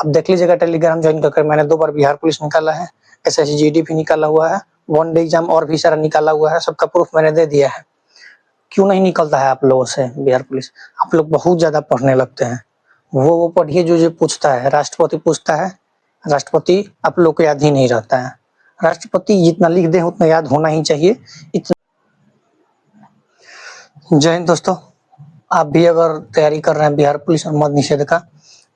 आप देख लीजिएगा टेलीग्राम ज्वाइन कर मैंने 2 बार बिहार पुलिस निकाला है, SSC GD भी निकाला हुआ है, 1 डे एग्जाम और भी सारा निकाला हुआ है, सबका प्रूफ मैंने दे दिया है। क्यों नहीं निकलता है आप लोगों से बिहार पुलिस? आप लोग बहुत ज्यादा पढ़ने लगते हैं। वो पढ़िए जो पूछता है, राष्ट्रपति पूछता है, राष्ट्रपति आप लोग को याद ही नहीं रहता है। राष्ट्रपति जितना लिख दे उतना याद होना ही चाहिए। जय हिंद दोस्तों, आप भी अगर तैयारी कर रहे हैं बिहार पुलिस और मद्य निषेध का,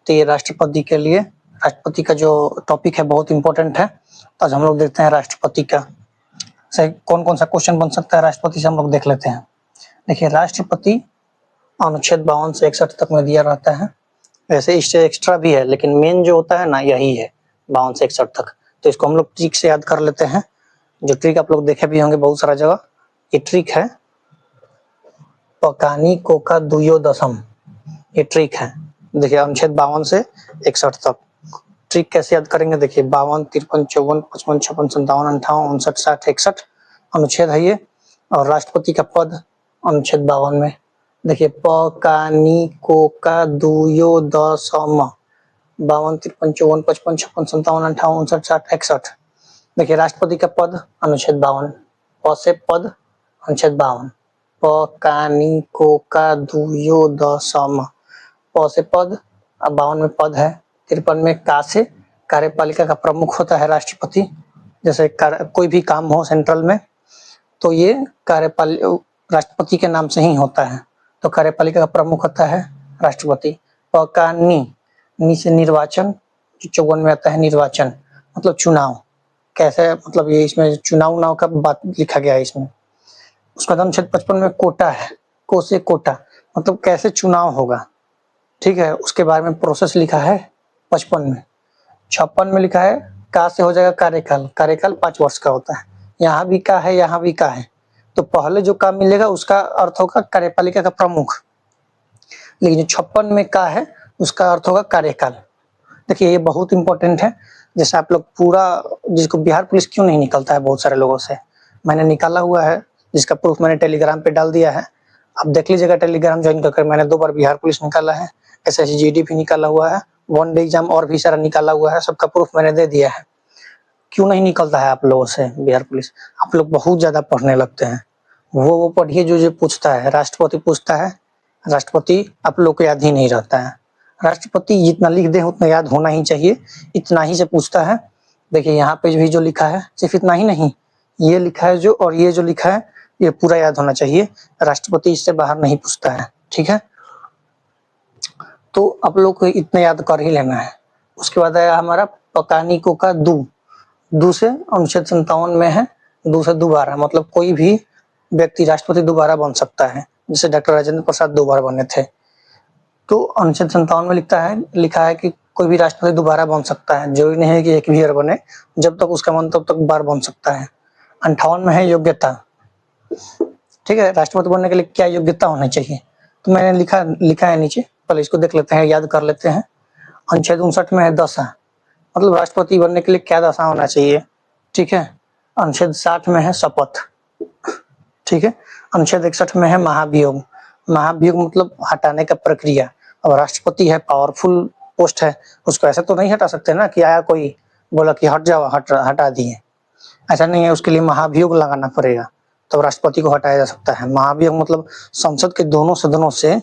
तो ये राष्ट्रपति के लिए, राष्ट्रपति का जो टॉपिक है बहुत इंपॉर्टेंट है। तो आज हम लोग देखते हैं राष्ट्रपति का सही कौन कौन सा क्वेश्चन बन सकता है राष्ट्रपति से, हम लोग देख लेते हैं। देखिए, राष्ट्रपति अनुच्छेद 52 से 61 तक में दिया रहता है। वैसे इससे एक्स्ट्रा भी है, लेकिन मेन जो होता है ना यही है 52 से 61 तक। तो इसको हम लोग ट्रिक से याद कर लेते हैं, जो ट्रिक आप लोग देखे भी होंगे बहुत सारा जगह। ये ट्रिक है पकानी कोका दुयो दशम, ये ट्रिक है। देखिए, अनुच्छेद 52 से 61 तक ट्रिक कैसे याद करेंगे? देखिए, 52, 53, 54, 55, 56, 57, 58, 59, 60, 61 अनुच्छेद है ये। और राष्ट्रपति का पद अनुच्छेद 52 में। देखिए, पकानी कोका दुयो दशम, 52, 53, 54, 55, 56, 57, 58, 59, 60, 61। देखिए, राष्ट्रपति का पद अनुच्छेद 52, प से पद अनुच्छेद 52, पकानी कोका दुयो दशम, प से पद, अब 52 में पद है। 53 में का से कार्यपालिका का प्रमुख होता है राष्ट्रपति। जैसे कोई भी काम हो सेंट्रल में तो ये राष्ट्रपति के नाम से ही होता है, तो कार्यपालिका का प्रमुख होता है राष्ट्रपति। पकानी, नी से निर्वाचन, 54 में आता है निर्वाचन मतलब चुनाव। कैसे मतलब ये इसमें चुनाव का बात लिखा गया है इसमें। उसका अनुच्छेद 55 में कोटा है, को से कोटा मतलब कैसे चुनाव होगा, ठीक है, उसके बारे में प्रोसेस लिखा है 55 में। 56 में लिखा है का से हो जाएगा कार्यकाल, कार्यकाल 5 वर्ष का होता है। यहाँ भी का है, यहाँ भी का है, तो पहले जो का मिलेगा उसका अर्थ होगा कार्यपालिका का प्रमुख, लेकिन जो 56 में का है उसका अर्थ होगा कार्यकाल। देखिए, ये बहुत इंपॉर्टेंट है। जैसे आप लोग पूरा, जिसको बिहार पुलिस क्यों नहीं निकलता है बहुत सारे लोगों से, मैंने निकाला हुआ है, जिसका प्रूफ मैंने टेलीग्राम पे डाल दिया है। आप देख लीजिएगा टेलीग्राम ज्वाइन कर मैंने 2 बार बिहार पुलिस निकाला है, SSC GD भी निकाला हुआ है, 1 डे एग्जाम और भी सारा निकाला हुआ है, सबका प्रूफ मैंने दे दिया है। क्यों नहीं निकलता है आप लोगों से बिहार पुलिस? आप लोग बहुत ज्यादा पढ़ने लगते हैं। वो पढ़िए जो पूछता है, राष्ट्रपति पूछता है, राष्ट्रपति आप लोग को याद ही नहीं रहता है। राष्ट्रपति जितना लिख दे उतना याद होना ही चाहिए, इतना ही से पूछता है। देखिए, यहाँ पे भी जो लिखा है सिर्फ इतना ही नहीं, ये लिखा है जो, और ये जो लिखा है ये पूरा याद होना चाहिए। राष्ट्रपति इससे बाहर नहीं पूछता है, ठीक है। तो आप लोग को इतना याद कर ही लेना है। उसके बाद आया हमारा पकानी कोका दू से अनुच्छेद 57 में है, दू से दोबारा मतलब कोई भी व्यक्ति राष्ट्रपति दोबारा बन सकता है। जैसे डॉक्टर राजेंद्र प्रसाद 2 बार बने थे, तो अनुच्छेद 57 में लिखा है कि कोई भी राष्ट्रपति दोबारा बन सकता है, जरूरी नहीं है कि एक भी बार बने, जब तक उसका मन तब तक बार बन सकता है। 58 में है योग्यता, ठीक है, राष्ट्रपति बनने के लिए क्या योग्यता होनी चाहिए, तो मैंने लिखा है नीचे, पहले इसको देख लेते हैं, याद कर लेते हैं। अनुच्छेद 59 में है दशा, मतलब राष्ट्रपति बनने के लिए क्या दशा होना चाहिए, ठीक है। अनुच्छेद 60 में है शपथ, ठीक है। अनुच्छेद 61 में है महाभियोग, महाभियोग मतलब हटाने का प्रक्रिया। अब राष्ट्रपति है, पावरफुल पोस्ट है, उसको ऐसे तो नहीं हटा सकते ना कि आया कोई बोला कि हट जाओ, हटा दिए, ऐसा नहीं है। उसके लिए महाभियोग लगाना पड़ेगा, तब राष्ट्रपति को हटाया जा सकता है। महाभियोग मतलब संसद के दोनों सदनों से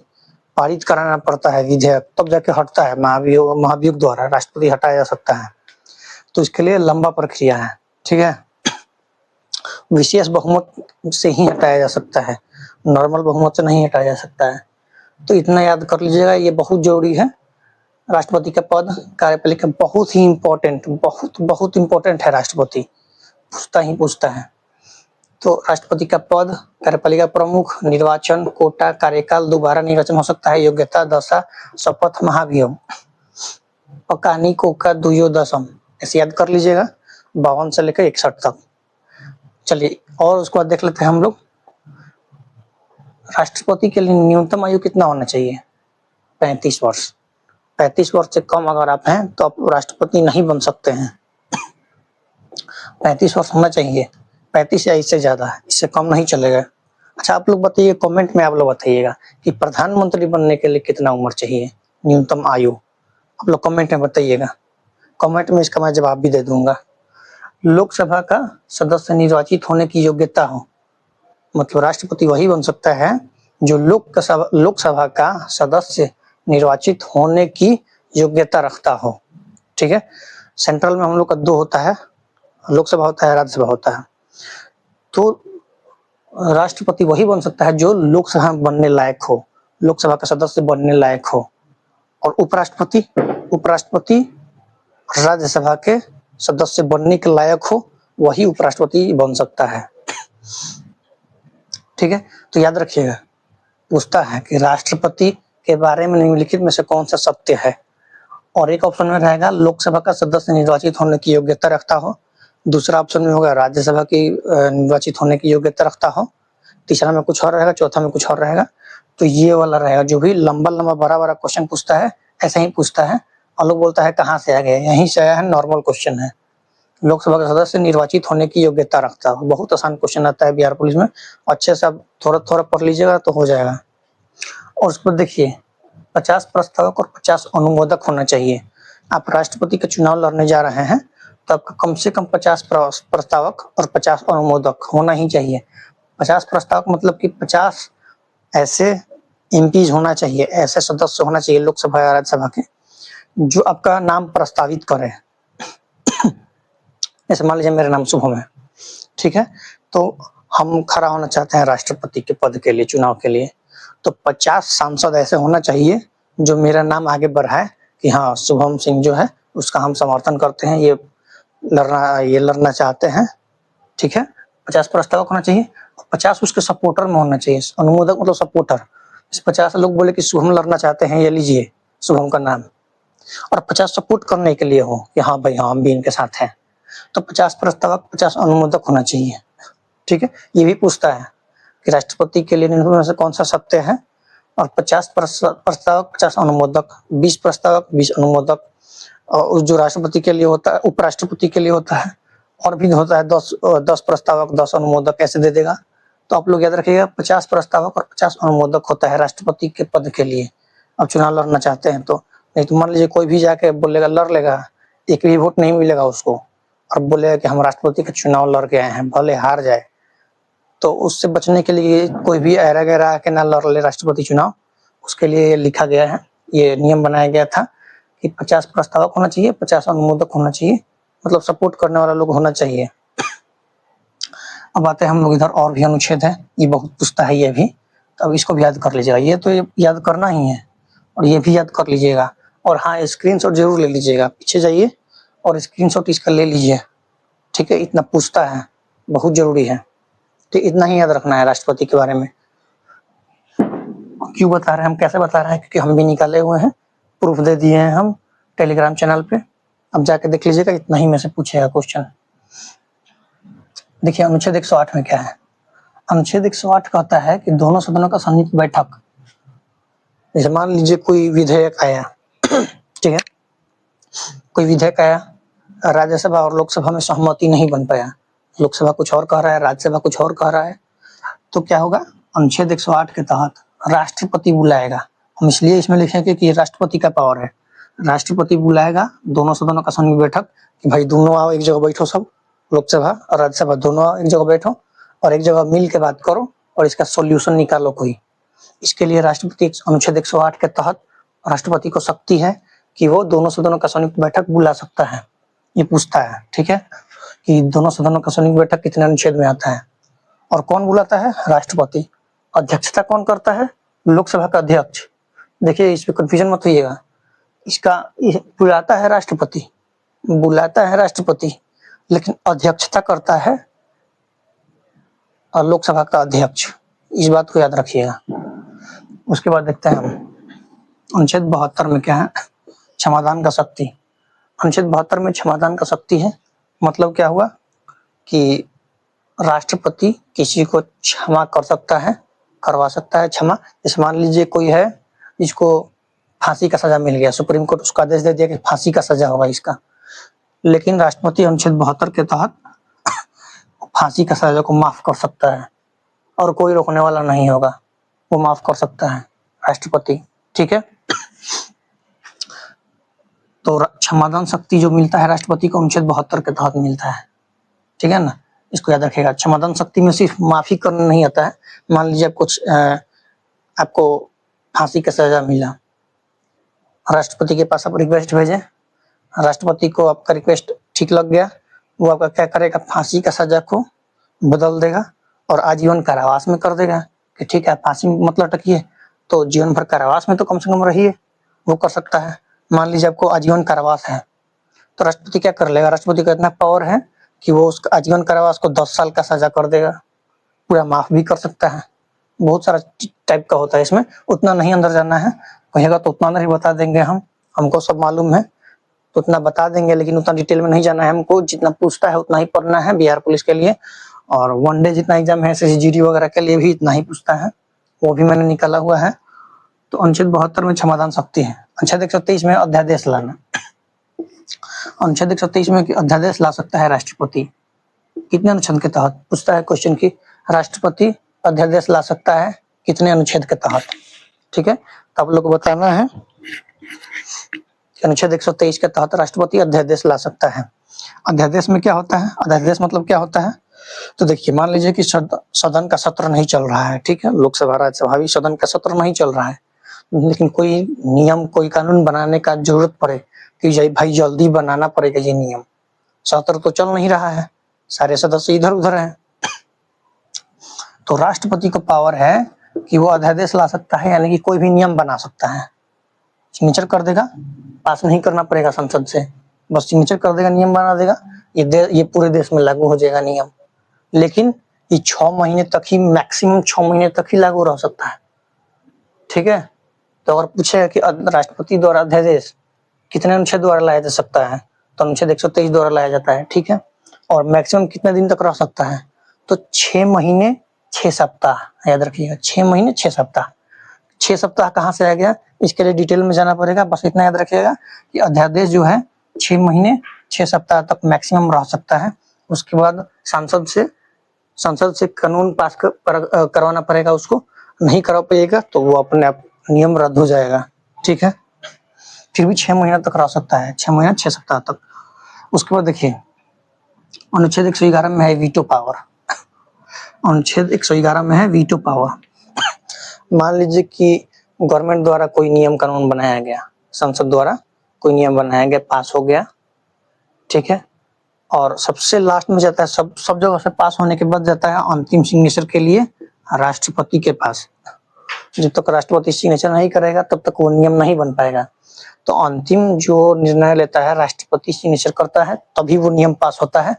पारित कराना पड़ता है विधेयक, तब जाके हटता है। महाभियोग द्वारा राष्ट्रपति हटाया जा सकता है, तो इसके लिए लंबा प्रक्रिया है, ठीक है। विशेष बहुमत से ही हटाया जा सकता है, नॉर्मल बहुमत से नहीं हटाया जा सकता है। तो इतना याद कर लीजिएगा, ये बहुत जरूरी है। राष्ट्रपति का पद, कार्यपालिका बहुत ही इम्पोर्टेंट, बहुत इम्पोर्टेंट है। राष्ट्रपति पूछता है। तो राष्ट्रपति का पद, कार्यपालिका प्रमुख, निर्वाचन, कोटा, कार्यकाल, दोबारा निर्वाचन हो सकता है, योग्यता, दशा, शपथ, महाभियोग, पकानी कोका दुयो दशम, ऐसे याद कर लीजिएगा 52 से लेकर 61 तक। चलिए, और उसके बाद देख लेते हैं हम लोग, राष्ट्रपति के लिए न्यूनतम आयु कितना होना चाहिए? 35 वर्ष। 35 वर्ष से कम अगर आप हैं तो आप राष्ट्रपति नहीं बन सकते हैं। 35 वर्ष होना चाहिए, 35 या इससे ज्यादा, इससे कम नहीं चलेगा। अच्छा, आप लोग बताइए, कमेंट में आप लोग बताइएगा कि प्रधानमंत्री बनने के लिए कितना उम्र चाहिए, न्यूनतम आयु। आप लोग कमेंट में बताइएगा, कमेंट में इसका मैं जवाब भी दे दूंगा। लोकसभा का सदस्य निर्वाचित होने की योग्यता हो, मतलब राष्ट्रपति वही बन सकता है जो लोकसभा का सदस्य निर्वाचित होने की योग्यता रखता हो। ठीक है, सेंट्रल में हम लोग का दो होता है, लोकसभा होता है, राज्यसभा होता है। तो राष्ट्रपति वही बन सकता है जो लोकसभा बनने लायक हो, लोकसभा का सदस्य बनने लायक हो। और उपराष्ट्रपति राज्यसभा के सदस्य बनने के लायक हो, वही उपराष्ट्रपति बन सकता है। ठीक है, तो याद रखिएगा, पूछता है कि राष्ट्रपति के बारे में निम्नलिखित में से कौन सा सत्य है। और एक ऑप्शन में रहेगा लोकसभा का सदस्य निर्वाचित होने की योग्यता रखता हो, दूसरा ऑप्शन में होगा राज्यसभा की निर्वाचित होने की योग्यता रखता हो, तीसरा में कुछ और रहेगा, चौथा में कुछ और रहेगा। तो ये वाला रहेगा, जो भी लंबा लंबा बड़ा बड़ा क्वेश्चन पूछता है ऐसा ही पूछता है, और लोग बोलता है कहाँ से आ गए, यहीं से आया है, नॉर्मल क्वेश्चन है। लोकसभा का सदस्य निर्वाचित होने की योग्यता रखता हो, बहुत आसान क्वेश्चन आता है बिहार पुलिस में, अच्छे से आप थोड़ा थोड़ा पढ़ लीजिएगा तो हो जाएगा। और उस पर देखिए 50 प्रस्तावक और 50 अनुमोदक होना चाहिए। आप राष्ट्रपति का चुनाव लड़ने जा रहे हैं तो आपका कम से कम 50 प्रस्तावक और 50 अनुमोदक होना ही चाहिए। 50 प्रस्तावक मतलब कि 50 ऐसे एमपीज होना चाहिए, ऐसे सदस्य होना चाहिए लोकसभा या राज्यसभा के जो आपका नाम प्रस्तावित करें। जैसे मान लीजिए मेरा नाम शुभम है, ठीक है, तो हम खड़ा होना चाहते हैं राष्ट्रपति के पद के लिए, चुनाव के लिए, तो 50 सांसद ऐसे होना चाहिए जो मेरा नाम आगे बढ़ाए कि हाँ शुभम सिंह जो है उसका हम समर्थन करते हैं, ये लड़ना चाहते हैं। ठीक है, 50 प्रस्तावक होना चाहिए, 50 उसके सपोर्टर में होना चाहिए। अनुमोदक मतलब सपोर्टर, 50 लोग बोले कि शुभम लड़ना चाहते हैं, ये लीजिए शुभम का नाम, और 50 सपोर्ट करने के लिए हो कि हाँ भाई हाँ हम भी इनके साथ हैं, तो 50 प्रस्तावक 50 अनुमोदक होना चाहिए। ठीक है, ये भी पूछता है कि राष्ट्रपति के लिए निम्न में से कौन सा सत्य है, और 50 प्रस्तावक 50 अनुमोदक, 20 प्रस्तावक 20 अनुमोदक, और जो राष्ट्रपति के लिए होता है, उपराष्ट्रपति के लिए होता है और भी होता है 10 प्रस्तावक 10 अनुमोदक, ऐसे दे देगा। तो आप लोग याद रखिएगा 50 प्रस्तावक और 50 अनुमोदक होता है राष्ट्रपति के पद के लिए। अब चुनाव लड़ना चाहते हैं तो, नहीं तो मान लीजिए कोई भी जाके बोलेगा लड़ लेगा, एक भी वोट नहीं मिलेगा उसको, और बोलेगा कि हम राष्ट्रपति का चुनाव लड़ के आए हैं, भले हार जाए, तो उससे बचने के लिए कोई भी ऐरा गैरा आके ना लड़ ले राष्ट्रपति चुनाव, उसके लिए लिखा गया है, ये नियम बनाया गया था कि 50 प्रस्तावक होना चाहिए, 50 अनुमोदक होना चाहिए, मतलब सपोर्ट करने वाला लोग होना चाहिए। अब आते हैं हम लोग इधर, और भी अनुच्छेद है, ये बहुत पूछता है ये भी, तो अब इसको भी याद कर लीजिएगा, ये तो याद करना ही है, और ये भी याद कर लीजिएगा। और हाँ, स्क्रीनशॉट जरूर ले लीजिएगा, पीछे जाइए और स्क्रीनशॉट इसका ले लीजिए। ठीक है, इतना पूछता है, बहुत जरूरी है, तो इतना ही याद रखना है राष्ट्रपति के बारे में। क्यों बता रहे हैं हम, कैसे बता रहे हैं, क्योंकि हम भी निकाले हुए हैं, प्रूफ दे दिए हैं हम टेलीग्राम चैनल पे, अब जाके देख लीजिएगा, इतना ही में से पूछेगा क्वेश्चन। देखिए अनुच्छेद 108 में क्या है, अनुच्छेद 108 कहता है कि दोनों सदनों का संयुक्त बैठक, जैसे मान लीजिए कोई विधेयक आया, ठीक है, कोई विधेयक आया, राज्यसभा और लोकसभा में सहमति नहीं बन पाया, लोकसभा कुछ और कह रहा है, राज्यसभा कुछ और कह रहा है, तो क्या होगा, अनुच्छेद 108 के तहत राष्ट्रपति बुलाएगा। हम इसलिए इसमें लिखेंगे कि राष्ट्रपति का पावर है, राष्ट्रपति बुलाएगा दोनों सदनों का संयुक्त बैठक कि भाई दोनों आओ एक जगह बैठो, सब लोकसभा और राज्यसभा दोनों आओ एक जगह बैठो और एक जगह मिल के बात करो और इसका सॉल्यूशन निकालो कोई। इसके लिए राष्ट्रपति अनुच्छेद 108 के तहत राष्ट्रपति को शक्ति है कि वो दोनों सदनों का संयुक्त बैठक बुला सकता है। ये पूछता है, ठीक है, कि दोनों सदनों का संयुक्त बैठक कितने अनुच्छेद में आता है, और कौन बुलाता है, राष्ट्रपति। अध्यक्षता कौन करता है, लोकसभा का अध्यक्ष। देखिए इस पे कंफ्यूजन मत होइएगा, इसका बुलाता है राष्ट्रपति, बुलाता है राष्ट्रपति, लेकिन अध्यक्षता करता है लोकसभा का अध्यक्ष, इस बात को याद रखिएगा। उसके बाद देखते हैं हम अनुच्छेद 72 में क्या है, क्षमादान का शक्ति। अनुच्छेद 72 में क्षमादान का शक्ति है, मतलब क्या हुआ कि राष्ट्रपति किसी को क्षमा कर सकता है, करवा सकता है क्षमा। जैसे मान लीजिए कोई है जिसको फांसी का सजा मिल गया, सुप्रीम कोर्ट उसका आदेश दे दिया कि फांसी का सजा होगा इसका, लेकिन राष्ट्रपति अनुच्छेद 72 के तहत फांसी का सजा को माफ कर सकता है और कोई रोकने वाला नहीं होगा, वो माफ कर सकता है राष्ट्रपति। ठीक है, तो क्षमादान शक्ति जो मिलता है राष्ट्रपति को अनुच्छेद 72 के तहत मिलता है, ठीक है ना, इसको याद रखिएगा। क्षमादान शक्ति में सिर्फ माफी करना नहीं आता है। मान लीजिए आपको फांसी का सजा मिला, राष्ट्रपति के पास आप रिक्वेस्ट भेजें, राष्ट्रपति को आपका रिक्वेस्ट ठीक लग गया, वो आपका क्या करेगा, फांसी का सजा को बदल देगा और आजीवन कारावास में कर देगा कि ठीक है फांसी मत लटकिए, तो जीवन भर कारावास में तो कम से कम रहिए, वो कर सकता है। मान लीजिए आपको आजीवन कारावास है, तो राष्ट्रपति क्या कर लेगा, राष्ट्रपति का इतना पावर है कि वो उस आजीवन कारावास को 10 साल का सजा कर देगा, पूरा माफ भी कर सकता है। बहुत सारा टाइप का होता है इसमें, उतना नहीं अंदर जाना है, कहेगा तो उतना नहीं बता देंगे हमको सब मालूम है तो उतना बता देंगे, लेकिन उतना डिटेल में नहीं जाना है हमको। जितना पूछता है उतना ही पढ़ना है बिहार पुलिस के लिए, और वनडे जितना एग्जाम है SSGD वगैरह के लिए भी इतना ही पूछता है, वो भी मैंने निकाला हुआ है। तो अनुच्छेद 72 में क्षमादान शक्ति है। अनुच्छेद 123 में अध्यादेश लाना, अनुच्छेद 123 में अध्यादेश ला सकता है राष्ट्रपति, कितने अनुच्छेद के तहत पूछता है क्वेश्चन की, राष्ट्रपति अध्यादेश ला सकता है कितने अनुच्छेद के तहत, ठीक है। तो आप लोग को बताना है अनुच्छेद 123 के तहत राष्ट्रपति अध्यादेश ला सकता है। अध्यादेश में क्या होता है, अध्यादेश मतलब क्या होता है, तो देखिए मान लीजिए कि सदन का सत्र नहीं चल रहा है, ठीक है, लोकसभा राज्यसभा भी सदन का सत्र नहीं चल रहा है, लेकिन कोई नियम कोई कानून बनाने का जरूरत पड़े कि भाई जल्दी बनाना पड़ेगा ये नियम, सत्र तो चल नहीं रहा है, सारे सदस्य इधर उधर हैं, तो राष्ट्रपति को पावर है कि वो अध्यादेश ला सकता है, यानी कि कोई भी नियम बना सकता है, सिग्नेचर कर देगा, पास नहीं करना पड़ेगा संसद से, बस सिग्नेचर कर देगा, नियम बना देगा, ये पूरे देश में लागू हो जाएगा नियम। लेकिन ये 6 महीने तक ही, मैक्सिमम 6 महीने तक ही लागू रह सकता है, ठीक है। तो अगर पूछेगा कि राष्ट्रपति द्वारा अध्यादेश कितने अनुच्छेद द्वारा लाया जा सकता है, तो अनुच्छेद 123 द्वारा लाया जाता है, ठीक है। और मैक्सिमम कितने दिन तक रह सकता है, तो 6 महीने 6 सप्ताह, याद रखिएगा 6 महीने 6 सप्ताह। 6 सप्ताह कहाँ से आ गया, इसके लिए डिटेल में जाना पड़ेगा, बस इतना याद रखिएगा कि अध्यादेश जो है 6 महीने 6 सप्ताह तक मैक्सिमम रह सकता है। उसके बाद संसद से कानून पास करवाना पड़ेगा, उसको नहीं करा पाएगा तो वो अपने आप नियम रद्द हो जाएगा, ठीक है। फिर भी 6 महीना तक रह सकता है, 6 महीना 6 सप्ताह तक। उसके बाद देखिए अनुच्छेद 111 में है वीटो पावर, अनुच्छेद 111 में है वीटो पावर। मान लीजिए कि गवर्नमेंट द्वारा कोई नियम कानून बनाया गया, संसद द्वारा कोई नियम बनाया गया, पास हो गया, ठीक है, और सबसे लास्ट में जाता है, सब जगह से पास होने के बाद जाता है अंतिम सिग्नेचर के लिए राष्ट्रपति के पास। जब तक राष्ट्रपति सिग्नेचर नहीं करेगा तब तक वो नियम नहीं बन पाएगा। तो अंतिम जो निर्णय लेता है राष्ट्रपति सिग्नेचर करता है, तभी वो नियम पास होता है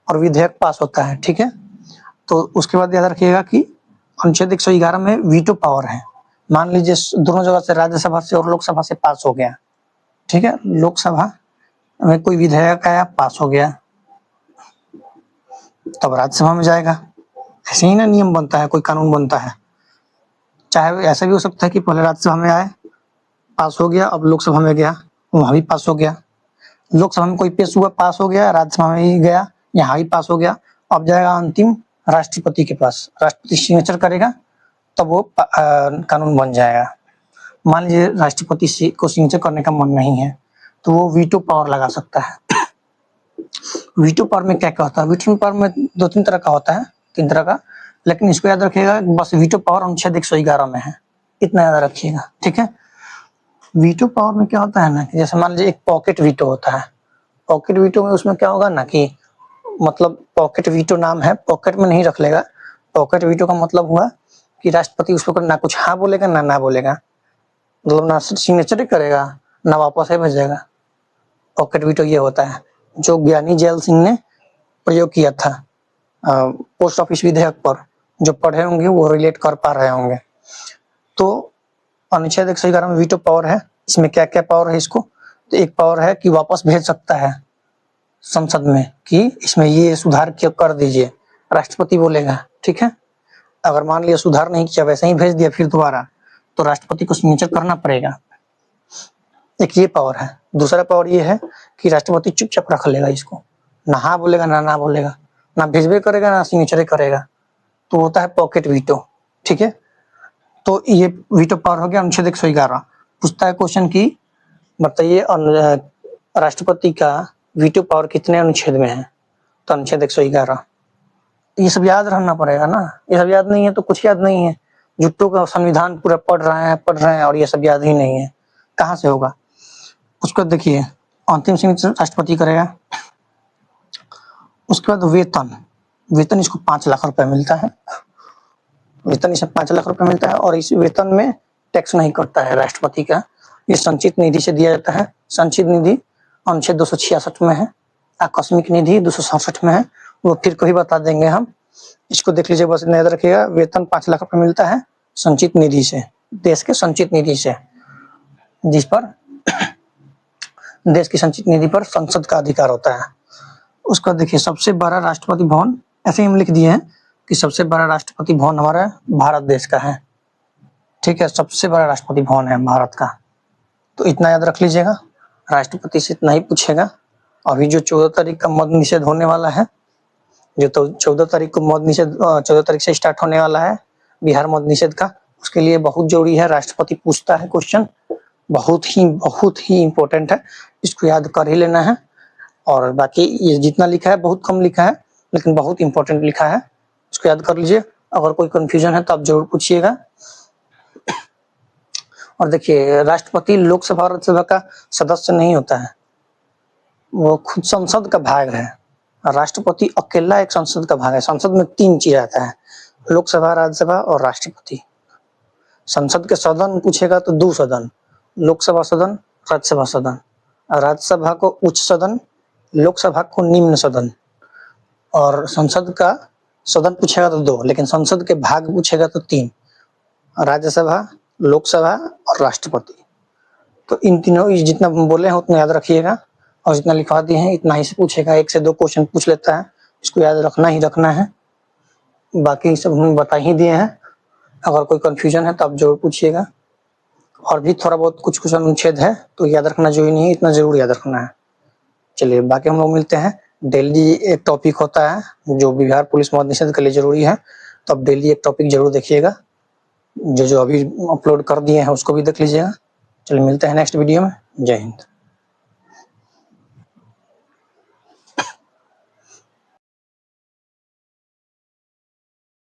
और विधेयक पास होता है, ठीक है। तो उसके बाद याद रखिएगा कि अनुच्छेद 111 में वीटो पावर है। मान लीजिए दोनों जगह से, राज्यसभा से और लोकसभा से पास हो गया, ठीक है, लोकसभा में कोई विधेयक आया, पास हो गया, तब राज्यसभा में जाएगा। ऐसे ही ना नियम बनता है, कोई कानून बनता है। चाहे ऐसा भी हो सकता है कि पहले राज्यसभा में आए, पास हो गया, अब लोकसभा में गया, वहां भी पास हो गया, लोकसभा में कोई पेश हुआ, पास हो गया, राज्यसभा में ही गया, यहाँ भी पास हो गया, अब जाएगा अंतिम राष्ट्रपति के पास, राष्ट्रपति सिग्नेचर करेगा तब वो कानून बन जाएगा। मान लीजिए राष्ट्रपति को सिग्नेचर करने का मन नहीं है तो वो वीटो पावर लगा सकता है। वीटो पावर में क्या क्या होता है, वीटो पावर में 2-3 तरह का होता है, 3 तरह का, लेकिन इसको याद रखिएगा बस वीटो पावर अनुच्छेद 111 में है, इतना याद रखिएगा, ठीक है। वीटो पावर में क्या होता है ना कि जैसे मान लीजिए एक पॉकेट वीटो होता है, पॉकेट वीटो में उसमें क्या होगा ना कि मतलब पॉकेट वीटो नाम है, पॉकेट में नहीं रख लेगा। पॉकेट वीटो का मतलब हुआ कि राष्ट्रपति उस पर ना कुछ हाँ बोलेगा ना बोलेगा, मतलब ना सिग्नेचर करेगा ना वापस है भेजेगा। पॉकेट वीटो ये होता है जो ज्ञानी जैल सिंह ने प्रयोग किया था पोस्ट ऑफिस विधेयक पर, जो पढ़े होंगे वो रिलेट कर पा रहे होंगे। तो अनुच्छेद 111 में वीटो पावर है। इसमें क्या क्या पावर है इसको, तो एक पावर है कि वापस भेज सकता है संसद में कि इसमें ये सुधार कर दीजिए, राष्ट्रपति बोलेगा, ठीक है। अगर मान लिया सुधार नहीं किया, वैसे ही भेज दिया फिर दोबारा, तो राष्ट्रपति को सिग्नेचर करना पड़ेगा। एक ये पावर है। दूसरा पावर ये है कि राष्ट्रपति चुपचाप रख लेगा इसको, ना हाँ बोलेगा ना बोलेगा, ना भेजबे करेगा ना सिग्नेचर करेगा, तो होता है पॉकेट वीटो, ठीक है। तो ये वीटो पावर हो गया अनुच्छेद 111। पूछता है क्वेश्चन की बताइए राष्ट्रपति का वीटो पावर कितने अनुच्छेद में है? तो अनुच्छेद 111। ये सब याद रहना पड़ेगा ना, ये सब याद नहीं है तो कुछ याद नहीं है। जुट्टो का संविधान पूरा पढ़ रहे हैं और ये सब याद ही नहीं है, कहाँ से होगा? उसको देखिए, अंतिम सीमित राष्ट्रपति करेगा। उसके बाद वेतन इसको 5 लाख रुपए मिलता है। वेतन इसे 5 लाख रुपए मिलता है और इस वेतन में टैक्स नहीं कटता है राष्ट्रपति का। ये संचित निधि से दिया जाता है। संचित निधि अनुच्छेद 266 में है। आकस्मिक निधि 267 में है, वो फिर कभी बता देंगे हम। इसको देख लीजिए, बस याद रखिएगा। वेतन 5 लाख रुपए मिलता है संचित निधि से, देश के संचित निधि से, जिस पर देश की संचित निधि पर संसद का अधिकार होता है। उसका देखिए, सबसे बड़ा राष्ट्रपति भवन, ऐसे ही हम लिख दिए हैं कि सबसे बड़ा राष्ट्रपति भवन हमारा भारत देश का है। ठीक है, सबसे बड़ा राष्ट्रपति भवन है भारत का। तो इतना याद रख लीजिएगा, राष्ट्रपति से इतना ही पूछेगा। अभी जो 14 तारीख का मद्य निषेध होने वाला है, जो तो 14 तारीख को मद्य निषेध 14 तारीख से स्टार्ट होने वाला है बिहार मद्य निषेध का, उसके लिए बहुत जरूरी है। राष्ट्रपति पूछता है क्वेश्चन, बहुत ही इंपॉर्टेंट है, इसको याद कर ही लेना है। और बाकी ये जितना लिखा है बहुत कम लिखा है, लेकिन बहुत इंपॉर्टेंट लिखा है, इसको याद कर लीजिए। अगर कोई कंफ्यूजन है तो आप जरूर पूछिएगा। और देखिए, राष्ट्रपति लोकसभा और राज्यसभा का सदस्य नहीं होता है, वो खुद संसद का भाग है। राष्ट्रपति अकेला एक संसद का भाग है। संसद में 3 चीज आता है, लोकसभा, राज्यसभा और राष्ट्रपति। संसद के सदन पूछेगा तो 2 सदन, लोकसभा सदन, राज्यसभा सदन। राज्यसभा को उच्च सदन, लोकसभा को निम्न सदन। और संसद का सदन पूछेगा तो 2, लेकिन संसद के भाग पूछेगा तो 3, राज्यसभा, लोकसभा और राष्ट्रपति। तो इन तीनों, जितना बोले हैं उतना याद रखिएगा, और जितना लिखवा दिए हैं इतना ही से पूछेगा। 1 से 2 क्वेश्चन पूछ लेता है, इसको याद रखना है। बाकी सब हम बता ही दिए हैं। अगर कोई कंफ्यूजन है तो आप जरूर पूछिएगा। और भी थोड़ा बहुत कुछ अनुच्छेद है तो याद रखना जो ही नहीं है, इतना जरूर याद रखना है। चलिए, बाकी हम लोग मिलते हैं। डेली एक टॉपिक होता है जो बिहार पुलिस मद्य निषेध के लिए जरूरी है, तो आप डेली एक टॉपिक जरूर देखिएगा। जो अभी अपलोड कर दिए हैं उसको भी देख लीजिएगा। चलिए, मिलते हैं नेक्स्ट वीडियो में। जय हिंद।